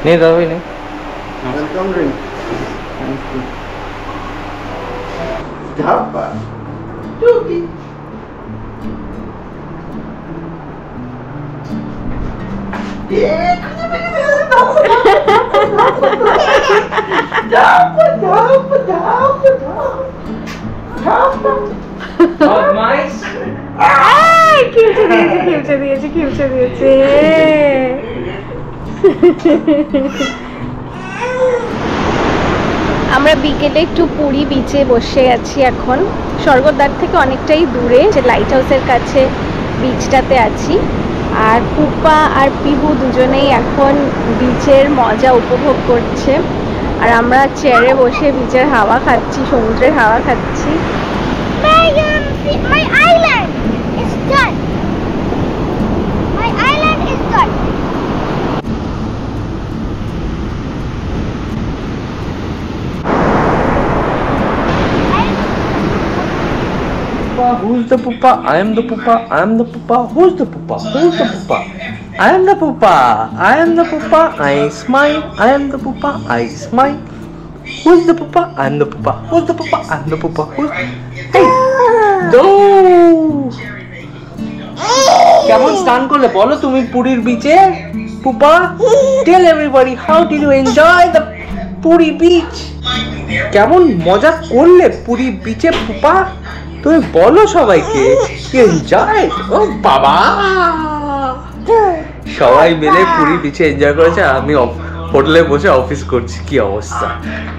नहीं दादा नहीं वेलकम ड्रिंक ढाबा टूकी আমরা বিকেলে একটু পুরী বিচে বসে আছি এখন স্বর্গদ্বার থেকে অনেকটাই দূরে যে লাইট হাউসের কাছে বিচটাতে আছি আর পুপা আর পিহু দুজনেই এখন বিচের মজা উপভোগ করছে আর আমরা চেয়ারে বসে বিচের হাওয়া খাচ্ছি সমুদ্রের হাওয়া খাচ্ছি My island is done. My island is done. Who's the pupa? I am the pupa. I am the pupa. Who's the pupa? Who's the pupa? I am the pupa. I am the pupa. I smile. I am the pupa. I smile. Who's the pupa? I am the pupa. Who's the pupa? I am the pupa. Who's? Hey! No! কেমন স্নান করলে বলো তুমি পুরীর বিচে পুপা? Tell everybody how did you enjoy the Puri beach? কেমন মজা করলে পুরী বিচে পুপা? তুমি বলো সবাইকে এনজয় ও বাবা সবাই মিলে পুরী বিচে এনজয় করেছে আমি হোটেলে বসে অফিস করছি কি অবস্থা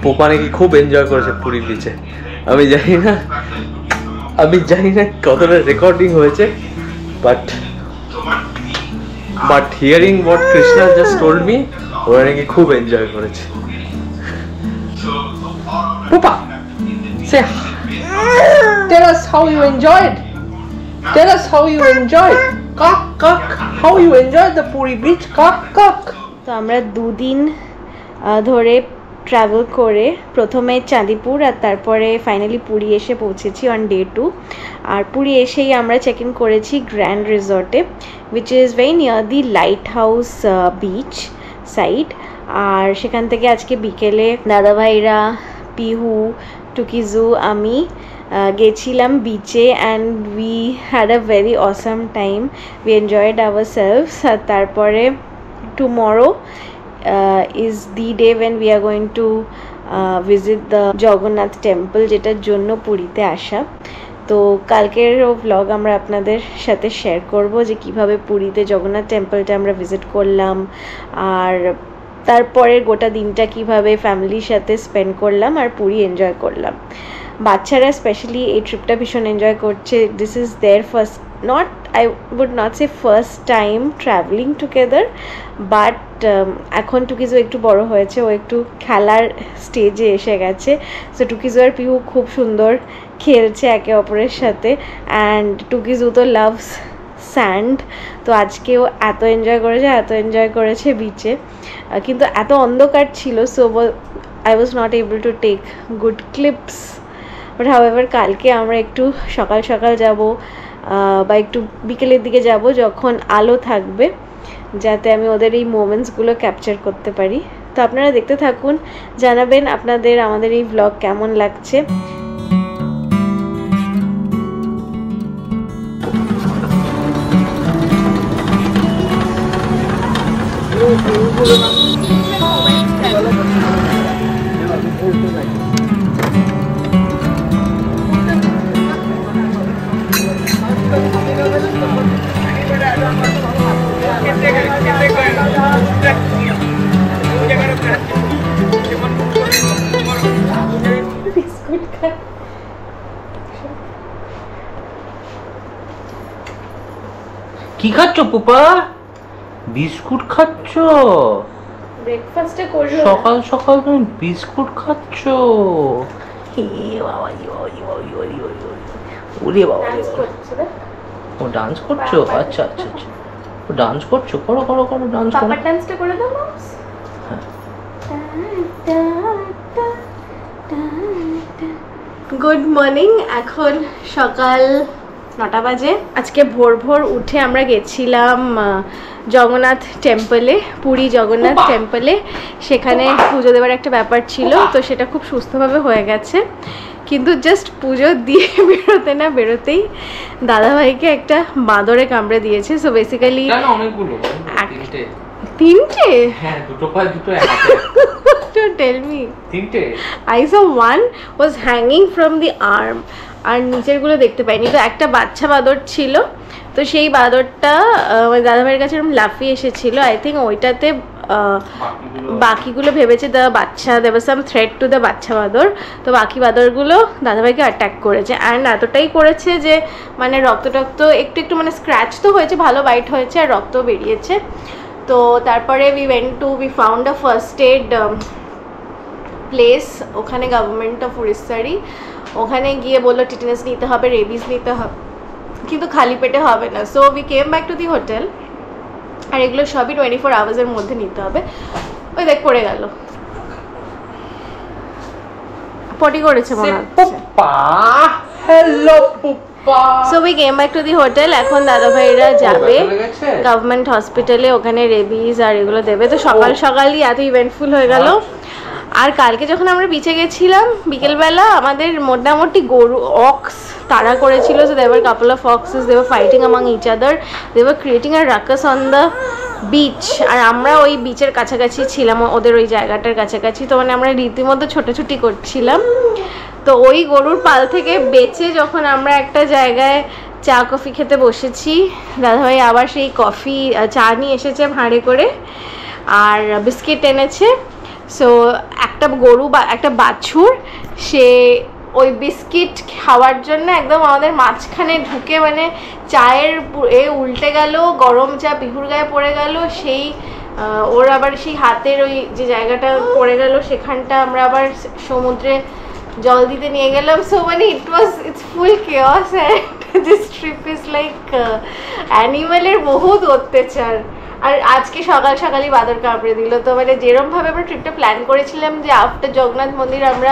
পোপা নাকি খুব এনজয় করেছে পুরী বিচে আমি জানি না কতটা রেকর্ডিং হয়েছে but hearing what Krishna just told me ওরা নাকি খুব এনজয় করেছে পোপা সে Tell us how you enjoyed. Tell us how you enjoyed. Kak kak. How you enjoyed the Puri beach? Kak kak. তো আমরা দুদিন ধরে ট্রাভেল করে প্রথমে চাঁদিপুর আর তারপরে ফাইনালি পুরী এসে পৌঁছেছি অন ডে 2 আর পুরী এসেই আমরা চেক ইন করেছি গ্র্যান্ড রিসর্টে which is very near the light house beach side আর সেখান থেকে আজকে বিকেলে দাদাভাইরা পিহু টুকিজু আমি গেছিলাম বিচে and we had a very awesome time we enjoyed ourselves আর তারপরে tomorrow is the day when we are going to visit the Jagannath temple যেটার জন্য পুরীতে আসা তো কালকেরও ব্লগ আমরা আপনাদের সাথে শেয়ার করব যে কিভাবে পুরীতে জগন্নাথ টেম্পলটা আমরা ভিজিট করলাম আর তারপরে গোটা দিনটা কিভাবে ফ্যামিলির সাথে স্পেন্ড করলাম আর পুরী এনজয় করলাম বাচ্চারা স্পেশালি এই ট্রিপটা ভীষণ এনজয় করছে this is their first not I would not say first time travelling together but এখন টুকিজু একটু বড় হয়েছে ও একটু খেলার স্টেজে এসে গেছে সো টুকিজু আর পিহু খুব সুন্দর খেলছে একে অপরের সাথে অ্যান্ড টুকিজু তো লাভস স্যান্ড তো আজকেও এত এনজয় করেছে বিচে কিন্তু এত অন্ধকার ছিল so I was not able to take good clips but however কালকে আমরা একটু সকাল সকাল যাব বা একটু বিকেলের দিকে যাব যখন আলো থাকবে যাতে আমি ওদের এই মোমেন্টসগুলো ক্যাপচার করতে পারি তো আপনারা দেখতে থাকুন জানাবেন আপনাদের আমাদের এই ব্লগ কেমন লাগছে কি খাচ্ছ পুপা বিস্কুট খাচ্ছ ব্রেকফাস্টে করব সকাল সকাল তুমি বিস্কুট খাচ্ছ হে বাবা ওরে বাবা ও ডান্স করছো আচ্ছা আচ্ছা আচ্ছা ও ডান্স করছো করো করো করো ডান্স করো পাপা ডান্সটা করে দাও মাউস গুড মর্নিং এখন সকাল 9টা বাজে। আজকে ভোর ভোর উঠে আমরা গেছিলাম জগন্নাথ টেম্পলে, পুরী জগন্নাথ টেম্পলে। সেখানে পুজো দেওয়ার একটা ব্যাপার ছিল, তো সেটা খুব সুস্থভাবে হয়ে গেছে। কিন্তু জাস্ট পুজো দিয়ে বেরোতেই দাদাভাইকে একটা বাঁদরে কামড়ে দিয়েছে। সো বেসিক্যালি অনেকগুলো, 3টে? হ্যাঁ, দুটো পায়ে দুটো Don't tell me. 3টে। I saw one was hanging from the arm, আর নিচের গুলো দেখতে পাইনি। তো একটা বাচ্চা বাঁদর ছিল, তো সেই বাঁদরটা দাদাভাইয়ের কাছে এরকম লাফিয়ে এসেছিল। আই থিঙ্ক ওইটাতে বাকিগুলো ভেবেছে there was some threat to the বাচ্চা বাঁদর, তো বাকি বাঁদরগুলো দাদাভাইকে অ্যাটাক করেছে। অ্যান্ড এতটাই করেছে যে মানে রক্ত একটু মানে স্ক্র্যাচ তো হয়েছে, ভালো বাইট হয়েছে আর রক্ত বেরিয়েছে। তো তারপরে we found a first aid place, ওখানে গভর্নমেন্ট অফ উড়িষ্যারই। ওখানে গিয়ে বললো টিটেনাস নিতে হবে, রেবিস নিতে হবে, কিন্তু খালি পেটে হবে না। So we came back to the hotel, আর এগুলো সবই 24 আওয়ার্সের মধ্যে নিতে হবে। ওই দেখ পড়ে গেল, পটি করেছে মনে হচ্ছে। Hello Puppa. So we came back to the hotel. এখন দাদাভাইরা যাবে গভর্নমেন্ট হসপিটালে, ওখানে রেবিস আর এগুলো দেবে। তো সকালই এত ইভেন্টফুল হয়ে গেল। আর কালকে যখন আমরা বিচে গেছিলাম বিকেলবেলা, আমাদের মোটামুটি গরু অক্স তাড়া করেছিল। So they were couple of foxes, they were fighting among each other, they were creating a ruckus on the beach. আর আমরা ওই বিচের কাছাকাছি ছিলাম, ওদের ওই জায়গাটার কাছাকাছি। তো মানে আমরা রীতিমতো ছোটাছুটি করছিলাম। তো ওই গরুর পাল থেকে বেঁচে যখন আমরা একটা জায়গায় চা কফি খেতে বসেছি, দাদাভাই আবার সেই কফি চা নিয়ে এসেছে ভাঁড়ে করে, আর বিস্কিট এনেছে। সো একটা গরু বা একটা বাছুর, সে ওই বিস্কিট খাওয়ার জন্য একদম আমাদের মাঝখানে ঢুকে মানে চায়ের উল্টে গেল, গরম চা পিহুর গায়ে পড়ে গেল। সেই ওর আবার সেই হাতের ওই যে জায়গাটা পড়ে গেল, সেখানটা আমরা আবার সমুদ্রে জল দিতে নিয়ে গেলাম। সো মানে it's full chaos and this trip is like অ্যানিমালের বহুত অত্যাচার। আর আজকে সকালই বাদর কামড়ে দিল। তো মানে যেরমভাবে আমরা ট্রিপটা প্ল্যান করেছিলাম যে আফটার জগন্নাথ মন্দির আমরা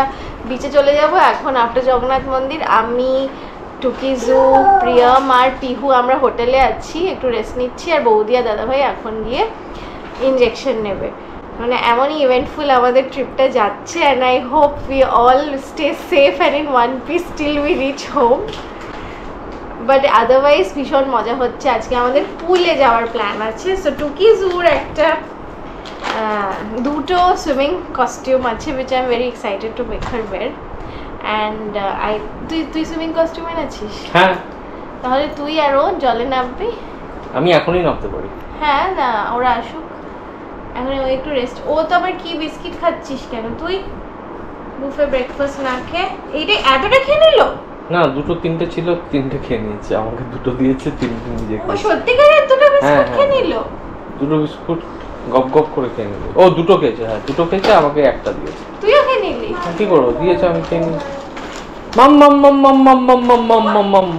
বিচে চলে যাব, এখন আফটার জগন্নাথ মন্দির আমি, টুকিজু, প্রিয়ম আর পিহু আমরা হোটেলে আছি, একটু রেস্ট নিচ্ছি। আর বৌদি আর দাদাভাই এখন গিয়ে ইনজেকশন নেবে। মানে এমনই ইভেন্টফুল আমাদের ট্রিপটা যাচ্ছে। And I hope we all stay safe and in one piece till we reach home. But otherwise ভীষণ মজা হচ্ছে। আজকে আমাদের পুলে যাওয়ার প্ল্যান আছে। সো টুকিজুর একটা দুটো সুইমিং কস্টিউম আছে, which I am very excited to make her wear. And তুই সুইমিং কস্টিউম এনেছিস? হ্যাঁ। তাহলে তুই আর ও জলে নামবি? আমি এখনই নামতে পারি। হ্যাঁ, না ওরা আসুক, এখন ও একটু রেস্ট। ও তো আবার কি বিস্কিট খাচ্ছিস কেন তুই? বুফে ব্রেকফাস্ট না খেয়ে এইটা এতটা খেয়ে নিল? না, দুটো তিনটে ছিল, তিনটে খেয়ে নিয়েছে। আমাকে দুটো দিয়েছে, তিনটে নিজে ও সত্যিকারের দুটো বিস্কুট খেয়ে নিল? দুটো বিস্কুট গপ করে খেয়ে নিল। ও দুটো খেয়েছে, হ্যাঁ দুটো খেয়েছে, আমাকে একটা দিয়েছে। তুইও খেয়ে নিলি? কি করবো, দিয়েছে আমি খেয়ে নিয়েছি। মাম মাম মাম মাম মাম মাম মাম মাম মাম মাম।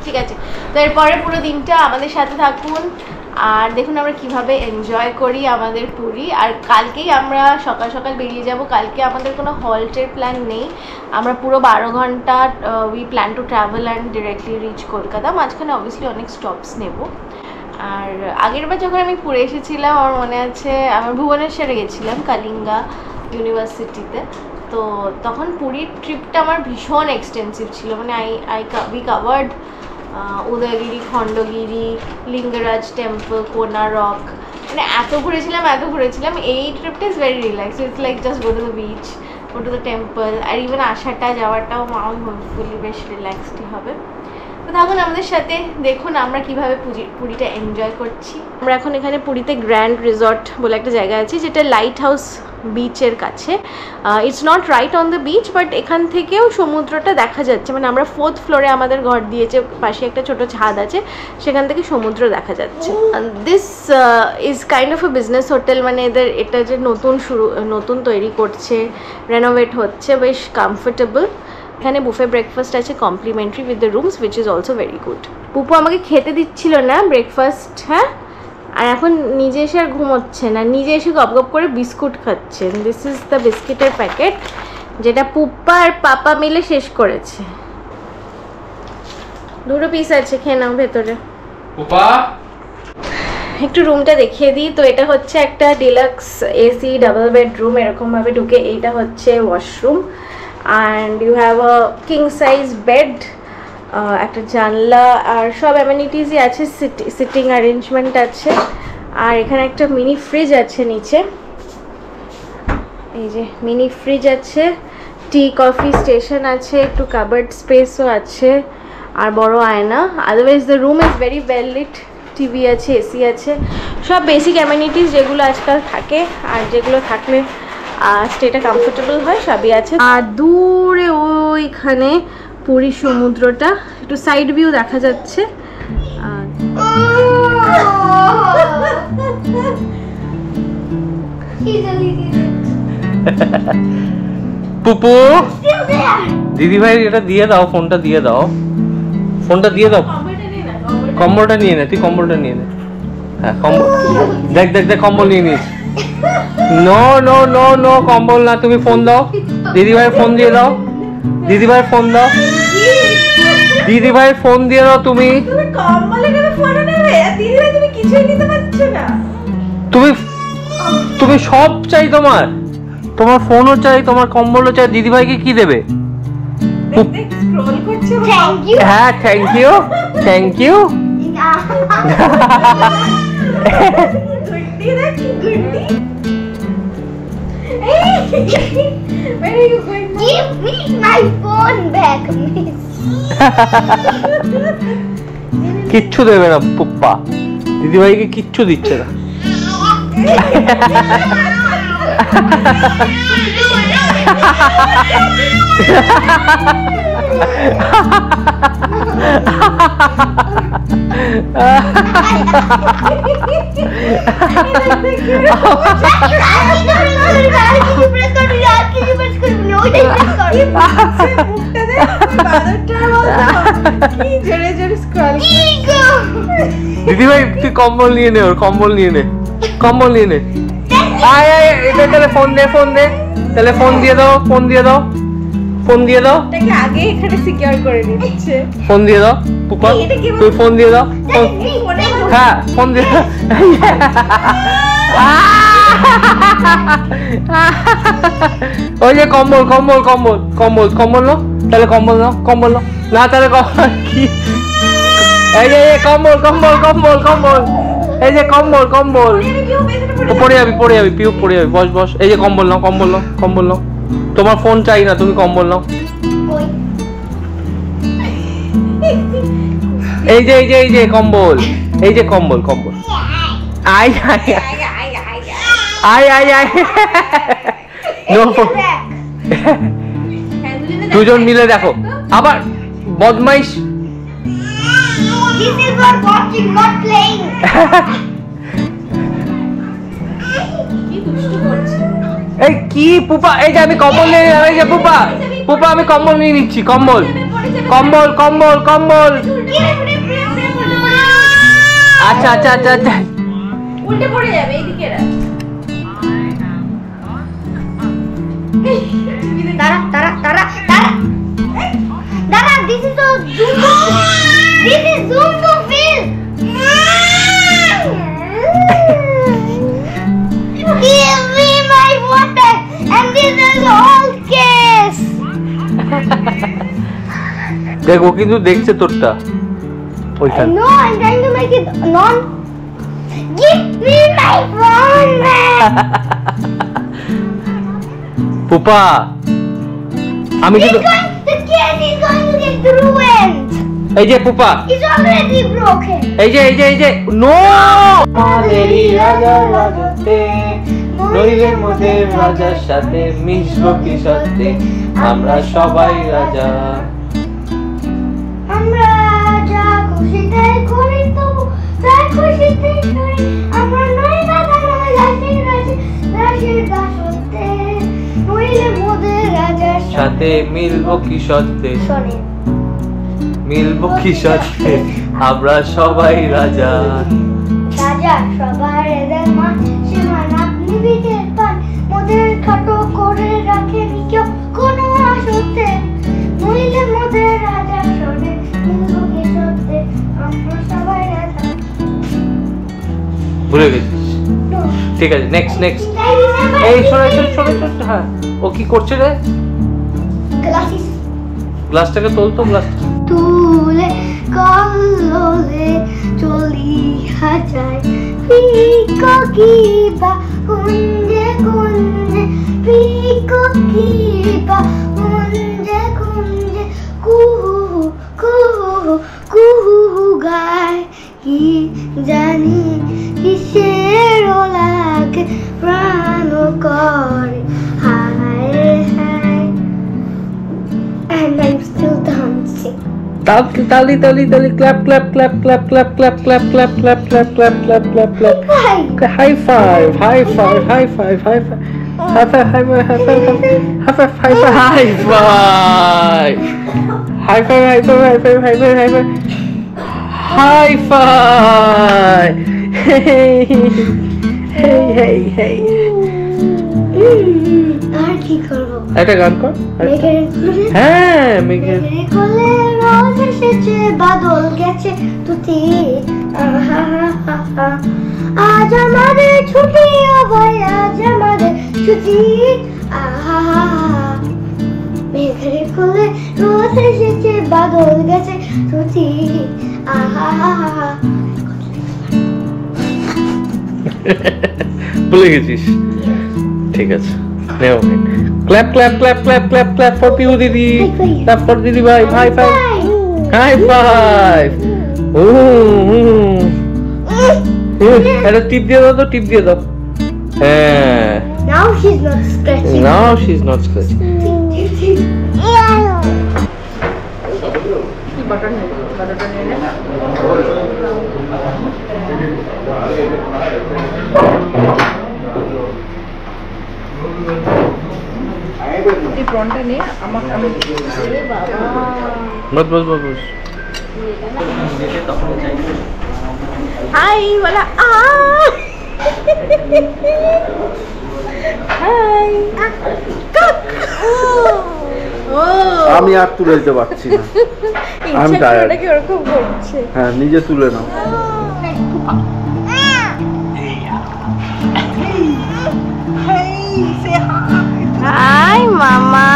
ঠিক আছে, তো এরপরে পুরো দিনটা আমাদের সাথে থাকুন আর দেখুন আমরা কিভাবে এনজয় করি আমাদের পুরী। আর কালকেই আমরা সকাল বেরিয়ে যাব। কালকে আমাদের কোনো হল্টের প্ল্যান নেই, আমরা পুরো 12 ঘন্টা we plan to travel and directly reach Kolkata. মাঝখানে অবভিয়াসলি অনেক স্টপস নেব। আর আগের বার যখন আমি পুরী এসেছিলাম আমার মনে আছে, আমরা ভুবনেশ্বরে গেছিলাম কালিঙ্গা ইউনিভার্সিটিতে। তো তখন পুরীর ট্রিপটা আমার ভীষণ এক্সটেন্সিভ ছিল। মানে we covered Udayagiri, Khandagiri, Lingaraj temple, Konark, মানে এত ঘুরেছিলাম। এই ট্রিপটা is very relax. It's like just go to the beach, go to the temple. আর ইভেন আসাটা যাওয়াটাও হোপফুলি বেশ রিল্যাক্সডই হবে। তো থাকুন আমাদের সাথে, দেখুন আমরা কিভাবে পুরীটা এনজয় করছি। আমরা এখন এখানে পুরীতে গ্র্যান্ড রিসর্ট বলে একটা জায়গা আছে, যেটা লাইট হাউস বিচের কাছে। It's not right on the beach, but এখান থেকেও সমুদ্রটা দেখা যাচ্ছে। মানে আমরা 4th ফ্লোরে আমাদের ঘর দিয়েছে, পাশে একটা ছোট ছাদ আছে, সেখান থেকে সমুদ্র দেখা যাচ্ছে। This is kind of A business hotel. মানে এটা যে নতুন তৈরি করছে, রেনোভেট হচ্ছে, বেশ কমফোর্টেবল। এখানে বুফে ব্রেকফাস্ট আছে complimentary with the rooms, which is also very good. Pupu আমাকে খেতে দিচ্ছিল না ব্রেকফাস্ট, হ্যাঁ, আর এখন নিজে এসে আর ঘুমোচ্ছে না, নিজে এসে গপ করে বিস্কুট খাচ্ছেন। দিস ইজ দ্য বিস্কিটের প্যাকেট, যেটা পুপ্পা আর পাপা মিলে শেষ করেছে। দুটো পিস আছে, খেয়ে নাও ভেতরে। পুপা একটু রুমটা দেখিয়ে দিই। তো এটা হচ্ছে একটা ডিলাক্স এসি ডাবল বেডরুম, এরকম ভাবে ঢুকে। এইটা হচ্ছে washroom and you have a king size bed, একটা জানলা আর সব অ্যামেনিটিসই আছে, সিটিং অ্যারেঞ্জমেন্ট আছে। আর এখানে একটা মিনি ফ্রিজ আছে নিচে, এই যে মিনি ফ্রিজ আছে, টি কফি স্টেশন আছে, একটু কাবার্ড স্পেসও আছে আর বড় আয়না। Otherwise the room is very well lit, TV আছে, এসি আছে, সব বেসিক অ্যামেনিটিস যেগুলো আজকাল থাকে আর যেগুলো থাকলে স্টেটা কমফোর্টেবল হয় সবই আছে। আর দূরে ওইখানে পুরী সমুদ্রটা একটু সাইড ভিউ দেখা যাচ্ছে। পুপু দিদি ভাই এটা দিয়ে দাও, ফোনটা দিয়ে দাও, ফোনটা দিয়ে দাও, কম্বলটা নিয়ে নে, তুই কম্বলটা নিয়ে নে। হ্যাঁ কম্বল, দেখ দেখ দেখ কম্বল নিয়ে নিস। নো নো নো নো কম্বল না, তুমি ফোন দাও, দিদি ভাই ফোন দিয়ে দাও, দিদি ভাই ফোন দাও, দিদি ভাই ফোন দিয়ে দাও। তুমি তুমি সব চাই, তোমার তোমার ফোনও চাই, তোমার কম্বলও চাই, দিদি ভাইকে কি দেবে? হ্যাঁ thank you thank you. Give me my phone back, miss. কিচ্ছু দেবে না পুপ্পা, দিদি ভাইকে কিচ্ছু দিচ্ছে না। দিদি ভাই তুই কম্বল নিয়ে নে, ওর কম্বল নিয়ে নে, কম্বল নিয়ে নে। আয় আয় এটা তাহলে ফোন দে, ফোন দে, তাহলে ফোন দিয়ে দাও, ফোন দিয়ে দাও, ফোন দিয়ে দাও। এটাকে আগে এখানে সিকিউর করে নিচ্ছে। ফোন দিয়ে দাও পুপা, তুই ফোন দিয়ে দাও। হ্যাঁ ফোন দিয়ে দাও। ওই যে কম্বল কম্বল কম্বল কম্বল কম্বল নাও, তাহলে কম্বল নাও, কম্বল নাও না, তাহলে কি এই যে কম্বল কম্বল কম্বল কম্বল, এই যে কম্বল কম্বল, পড়ে যাবি পড়ে যাবি পিউ পড়ে যাবি, বস বস। এই যে কম্বল নাও, কম্বল নাও, কম্বল নাও, তোমার ফোন চাই না, তুমি কম্বল নাও। এই যে এই যে এই যে কম্বল, এই যে কম্বল কম্বল, আয় আয় আয় আয় আয়। দুজন মিলে দেখো আবার বদমাইশ। This is for watching, not playing. এই কি পুপা, এই যে আমি কম্বল নিয়ে নিলাম, এই যে পুপা পুপা আমি কম্বল নিয়ে নিচ্ছি, কম্বল কম্বল কম্বল কম্বল। আচ্ছা আচ্ছা আচ্ছা আচ্ছা, উল্টে পড়ে যাবে এইদিকে। Tara, Tara, Tara, Tara. Tara, this is a Zumbo. This is Zumbo film. Give me my water, and this is all case. দেখো কিন্তু দেখছে তোরটা ওইখানে। No, I'm trying to make it non. Give me my phone back. পুপা আমি কিন্তু The case is going to get ruined. এই যে পুপা, It's already broken. এই যে এই যে এই যে নো আমাদেরই রাজা রাজতে নইলে মোদের রাজার সাথে মিশবো কি সত্যি, আমরা সবাই রাজা। আমরা যা খুশি তাই করি, তবু তাই খুশিতে করি। আমরা নই রাজা নয় দাসের রাজা, দাসের দাস হতে নইলে মোদের রাজার সাথে মিলবো কি সত্যি, শোনে মিলবো কি সত্যি, আমরা সবাই রাজা। রাজা সবার এদের মান সীমান আপনি বিটের পান, মোদের খাটো করে রাখেনি কেউ কোনো আসতে, নইলে মোদের রাজা শোনে মিলবো কি সত্যি। ভুলে গেছিস? ঠিক আছে, নেক্সট নেক্সট। এই সরে সরে সরে সরে। হ্যাঁ, ও কি করছে রে? গ্লাসটাকে তোলতো, গ্লাসটা তুলে কললে চলিয়া যায় পিকো কিবা কুঞ্জে কুঞ্জে পিকো কিবা কুঞ্জে কুঞ্জে কুহু কুহু কুহু গায় কি জানি কিসের লাগে প্রাণ করে হায় হায়। And I'm still dancing. তালি তালি তালি তালি, clap clap clap clap clap clap clap clap clap clap clap clap clap clap. High five high five high five high five high five high five high five high five high five high five high five high five high five high five high five. Hey hey hey. আর কি করবো? একটা গান কর। মেঘের কোলে, হ্যাঁ, মেঘের মেঘের কোলে রোদ এসেছে, বাদল গেছে তুতি, আহা আজ আমাদের ছুটি, ও ভাই আজ আমাদের ছুটি, আহা মেঘের কোলে রোদ এসেছে, বাদল গেছে তুতি, আহা ভুলে গেছিস? ঠিক আছে, নেও। Clap clap clap clap clap clap for Piu দিদি, ক্ল্যাপ ফর দিদি ভাই, হাই ফাইভ হাই ফাইভ। ও এটা টিপ দিয়ে দাও তো, টিপ দিয়ে দাও। হ্যাঁ, Now she's not scratching. now she's not scratching. बस बस बस बस। হাই বলা আ হাই ও আমি আর তুলে দিতে পারছি না। আমি ইচ্ছা tired. করে কি ওরকম করছে। হ্যাঁ, নিজে তুলে নাও। হাই মামা।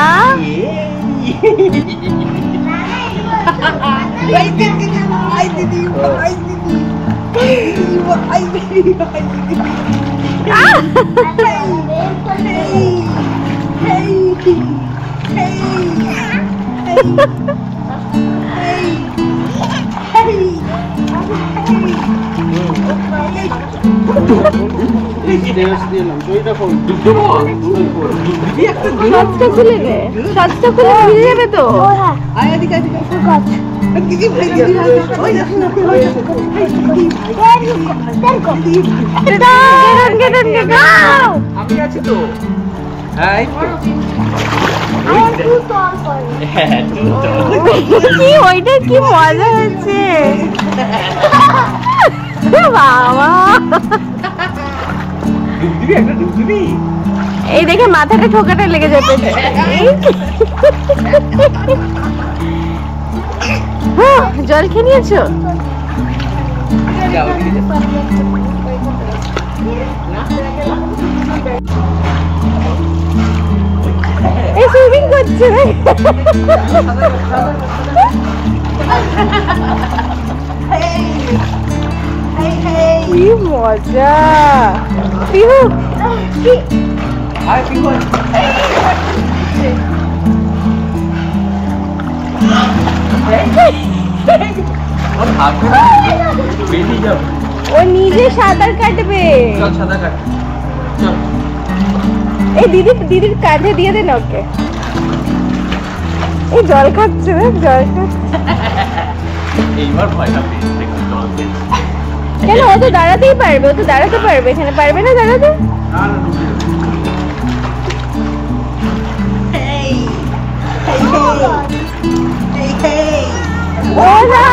সাজটা খুলে নে, সাজটা খুলে ভিজে যাবে তো। আমি আছি তো। কি ওইটা কি মজা হচ্ছে বাবা। এই দেখে মাথাটা ঠোকাটা লেগে যাবে। জল খেয়ে নিয়েছো? এই সুইমিং করছে। কি মজা। পিহু ও নিজে সাঁতার কাটবে। এই দিদির কাঁধে দিয়ে দেন ওকে। এই জল খাচ্ছে, জল খাচ্ছে। কেন? ও তো দাঁড়াতেই পারবে, ও তো দাঁড়াতে পারবে। এখানে পারবে না দাঁড়াতে? ও না।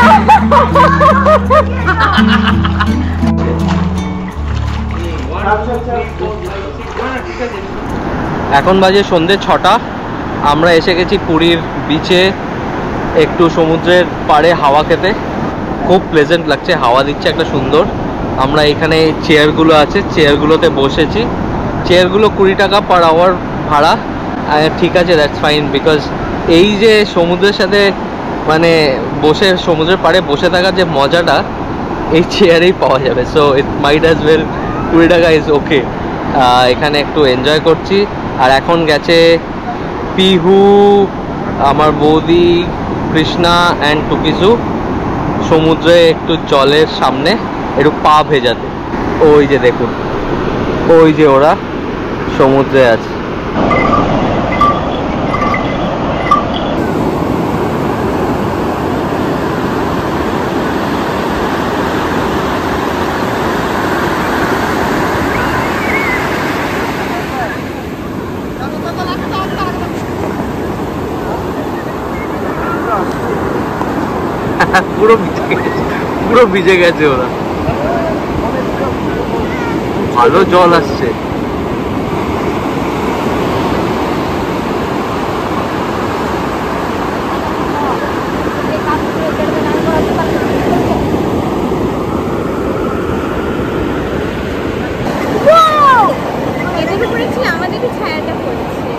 এখন বাজে সন্ধ্যে 6টা। আমরা এসে গেছি পুরীর বিচে, একটু সমুদ্রের পাড়ে হাওয়া খেতে। খুব প্লেজেন্ট লাগছে, হাওয়া দিচ্ছে একটা সুন্দর। আমরা এখানে চেয়ারগুলো আছে, চেয়ারগুলোতে বসেছি। চেয়ারগুলো 20 টাকা পার আওয়ার ভাড়া। ঠিক আছে, দ্যাটস ফাইন, বিকজ এই যে সমুদ্রের সাথে মানে বসে সমুদ্রের পাড়ে বসে থাকার যে মজাটা এই চেয়ারেই পাওয়া যাবে। So it might as well 20 টাকা ইজ ওকে। এখানে একটু এনজয় করছি। আর এখন গেছে পিহু, আমার বৌদি, কৃষ্ণা অ্যান্ড টুকিজু সমুদ্রে একটু জলের সামনে একটু পা ভেজাতে। ওই যে দেখুন, ওই যে ওরা সমুদ্রে আছে। পুরো ভিজে গেছে ওরা। ভালো জল আসছে। আমাদেরই ছায়াটা পড়েছে।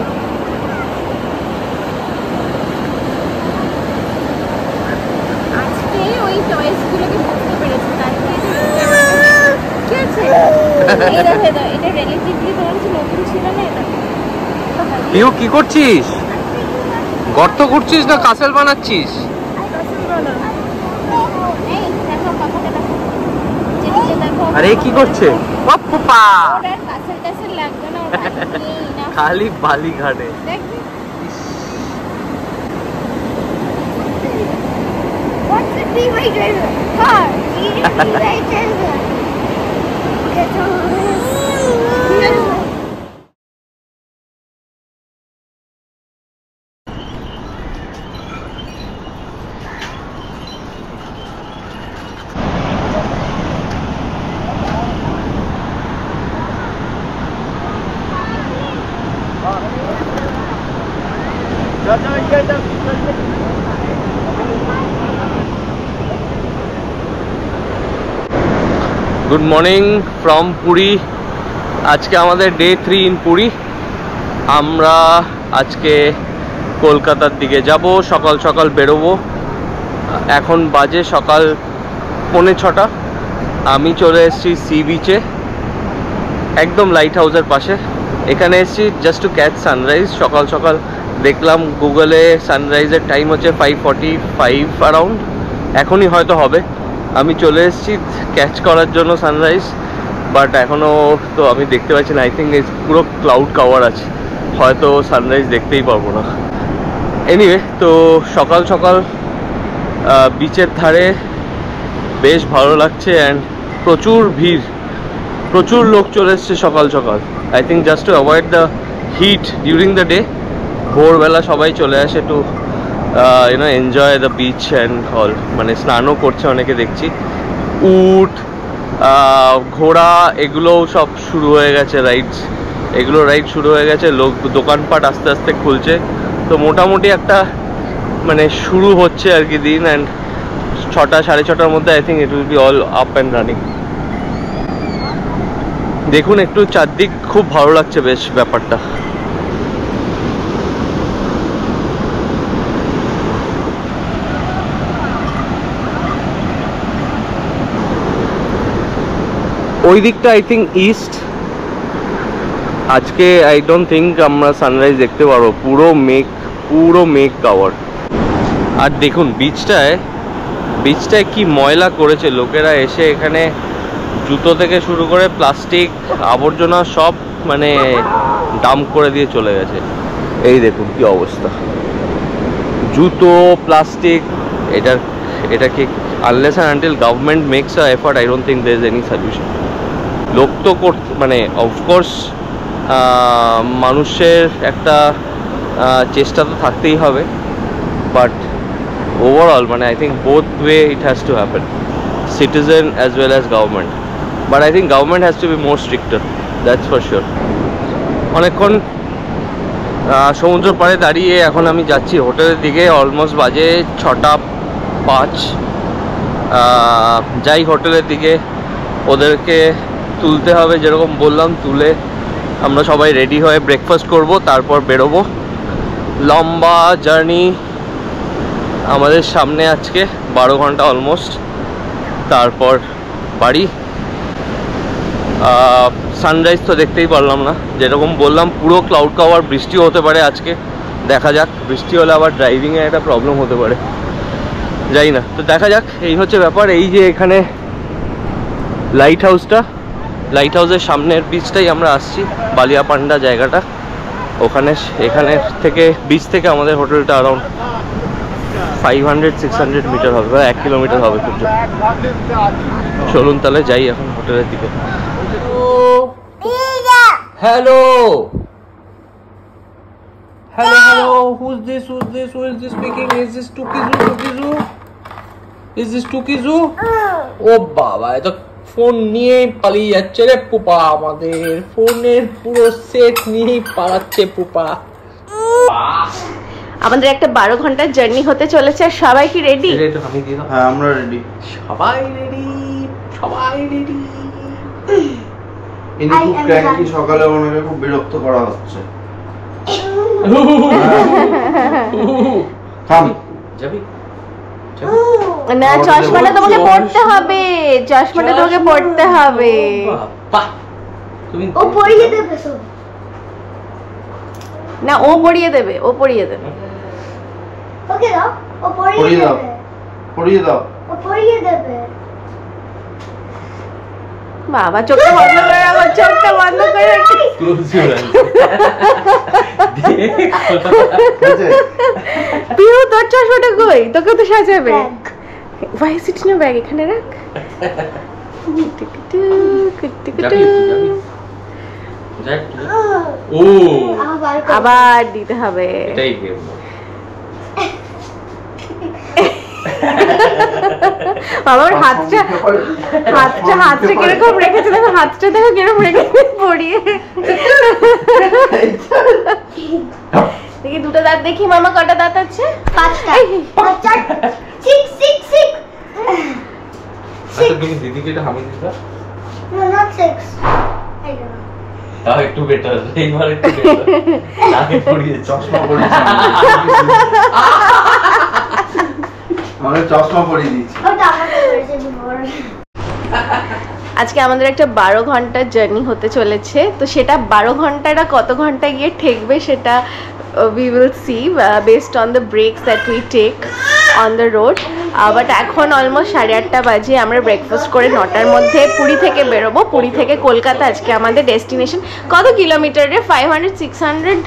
আজকে ওই টয়েসগুলোকে বুঝতে পেরেছি, তারপরে কি আছে এটা রিলেটিভলি তোমার কিছু নতুন ছিল না। এটা পিউ কি করছিস? গর্ত করছিস না কাসেল বানাচ্ছিস? আরে কি করছে? খালি বালি ঘাটে। What's the dehydrator? Car. Dehydrator. Get on. Good morning from Puri. আজকে আমাদের ডে 3 ইন পুরী। আমরা আজকে কলকাতার দিকে যাব, সকাল সকাল বেরোবো। এখন বাজে সকাল 5:45। আমি চলে এসেছি সি বিচে, একদম লাইট হাউসের পাশে। এখানে এসেছি জাস্ট টু ক্যাচ সানরাইজ। সকাল সকাল দেখলাম গুগলে সানরাইজের টাইম হচ্ছে 5:45 অ্যারাউন্ড। এখনই হয়তো হবে। আমি চলে এসেছি ক্যাচ করার জন্য সানরাইজ, বাট এখনও তো আমি দেখতে পাচ্ছি না। আই থিঙ্ক পুরো ক্লাউড কাভার আছে, হয়তো সানরাইজ দেখতেই পারবো না। এনিওয়ে, তো সকাল সকাল বিচের ধারে বেশ ভালো লাগছে। অ্যান্ড প্রচুর ভিড়, প্রচুর লোক চলে এসছে সকাল সকাল। I think just to avoid the heat during the day, ভোরবেলা সবাই চলে আসে to enjoy the beach and all. মানে স্নানও করছে অনেকে দেখছি। উট, ঘোড়া, এগুলোও সব শুরু হয়ে গেছে রাইডস। এগুলো রাইড শুরু হয়ে গেছে। লোক, দোকানপাট আস্তে আস্তে খুলছে। তো মোটামুটি একটা মানে শুরু হচ্ছে আর কি দিন। অ্যান্ড 6টা 6:30টার মধ্যে I think it will be all up and running. দেখুন একটু চারদিক, খুব ভালো লাগছে বেশ ব্যাপারটা। ওই দিকটা আই থিঙ্ক ইস্ট। আজকে আই ডোন্ট থিঙ্ক আমরা সানরাইজ দেখতে পারবো। পুরো মেঘ কাভার। আর দেখুন বিচটায় কি ময়লা করেছে লোকেরা এসে। এখানে জুতো থেকে শুরু করে প্লাস্টিক আবর্জনা সব মানে ডাম্প করে দিয়ে চলে গেছে। এই দেখুন কি অবস্থা, জুতো, প্লাস্টিক। এটাকে unless and until government makes a effort, I don't think there is any solution. লোক তো মানে অফকোর্স মানুষের একটা চেষ্টা তো থাকতেই হবে, বাট ওভারঅল মানে I think both way it has to happen, citizen as well as government. But I think government has to be more stricter, that's for sure. অনেকক্ষণ সমুদ্র পাড়ে দাঁড়িয়ে এখন আমি যাচ্ছি হোটেলের দিকে। অলমোস্ট বাজে 6:05। যাই হোটেলের দিকে। ওদেরকে তুলতে হবে, যেরকম বললাম, তুলে আমরা সবাই রেডি হয়ে ব্রেকফাস্ট করব, তারপর বেরোবো। লম্বা জার্নি আমাদের সামনে, আজকে 12 ঘন্টা অলমোস্ট, তারপর বাড়ি। সানরাইজ তো দেখতেই পারলাম না, যেরকম বললাম পুরো ক্লাউড কাভার, বৃষ্টিও হতে পারে আজকে, দেখা যাক। বৃষ্টি হলে আবার ড্রাইভিংয়ে একটা প্রবলেম হতে পারে, যাই না, তো দেখা যাক। এই হচ্ছে ব্যাপার। এই যে এখানে লাইট হাউসটা, লাইট হাউসের সামনের বিচটাই আমরা আসছি, বালিয়াপান্ডা জায়গাটা ওখানে। এখানে থেকে বিচ থেকে আমাদের হোটেলটা অ্যারাউন্ড 500-600 মিটার হবে, বা 1 কিলোমিটার হবে খুব জোর। চলুন তাহলে যাই এখন হোটেলের দিকে। Hello hello hello, who's this speaking? Is this Tukizu? Is this Tukizu? ও বাবা, এত ফোন নিয়ে পালিয়ে যাচ্ছে রে পুপা, আমাদের ফোনের পুরো সেট নিয়ে পালাচ্ছে পুপা। আমাদের একটা 12 ঘন্টার জার্নি হতে চলেছে। আর সবাই কি রেডি? হ্যাঁ আমরা রেডি, সবাই রেডি, সবাই রেডি। ইনি খুব ক্র্যাঙ্কি, সকালে ওনাকে খুব বিরক্ত করা হচ্ছে। থাম, যাবি? না, চশমাটা তোমাকে পড়তে হবে, চশমাটা তোমাকে পড়তে হবে। তুমি ও পরিয়ে দেবে সব। না, ও পড়িয়ে দেবে, ও পড়িয়ে দেবে। ওকে দাও, ও পরিয়ে পরিয়ে দাও, দেবে। পরিয়ে দাও। ও পরিয়ে দেবে। বাবা, চোখটা বন্ধ করে রাখো, চোখটা বন্ধ করে রাখো। পিউ, তোর চশমাটা কই? তোকে তো সাজাবে। Why is it in a bag? এখানে রাখ। ও আবার দিতে হবে। এটাই গেম। বাবার হাতটা কিরকম রেখেছে দেখো, হাতটা দেখো কিরকম রেখেছে পড়িয়ে। দেখি দুটো দাঁত, দেখি মামা কটা দাঁত আছে? 5টা। 6 আচ্ছা, তুমি দিদিকে এটা হামি দিতা? No, not 6. I don't know. তাও একটু বেটার, এইবার একটু বেটার। নাকে পড়িয়ে চশমা পরিয়েছি, মানে চশমা পরিয়ে দিয়েছি। ওটা আমাকে করেছে বিফোর। আজকে আমাদের একটা 12 ঘন্টার জার্নি হতে চলেছে, তো সেটা 12 ঘন্টাটা কত ঘন্টা গিয়ে ঠেকবে সেটা we will see based on the breaks that we take on the road. But এখন অলমোস্ট 8:30 বাজে। আমরা ব্রেকফাস্ট করে 9টার মধ্যে পুরী থেকে বেরোবো। পুরী থেকে কলকাতা আজকে আমাদের ডেস্টিনেশন। কত কিলোমিটার রে? 500-600?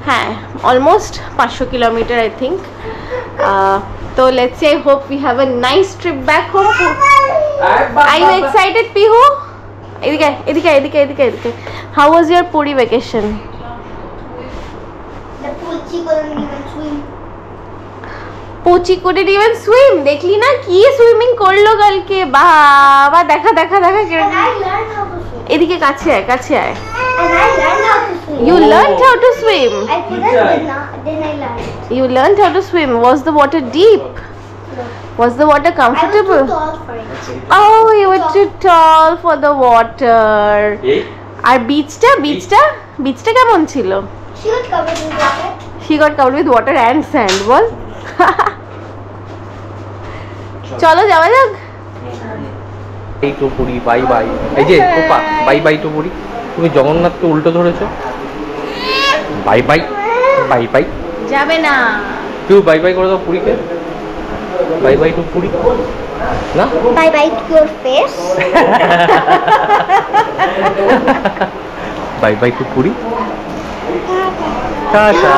হ্যাঁ, অলমোস্ট 500 কিলোমিটার আই থিঙ্ক। তো let's say, hope we have a nice trip back home. Are you excited, Pihu? এদিকে এদিকে এদিকে এদিকে এদিকে। How was your Puri vacation? The Poochie couldn't even swim. Poochie couldn't even swim. দেখলি না কি swimming করলো কালকে? বাবা, দেখা দেখা দেখা And কিরকম। I learned how to swim. এদিকে কাছে আয়, কাছে আয়। And I learned how to swim. You learned how to swim. I couldn't, but now then I learned. You learned how to swim. Was the water deep? Was the water I was comfortable? too tall for it. Oh, you were too tall for the water. আর বিচটা কেমন ছিল? She was covered in water. She got covered with water and sand, বল। চলো যাওয়া যাক। এই তো Puri, bye bye. এই যে পোপা, bye bye তো পুরি। তুমি জগন্নাথকে উল্টো ধরেছো। Bye bye, bye bye. যাবে না। তুই বাই বাই করে দাও পুরীকে। বাই বাই টু পুরি না? Bye bye to your face. Bye bye to Puri. Tata.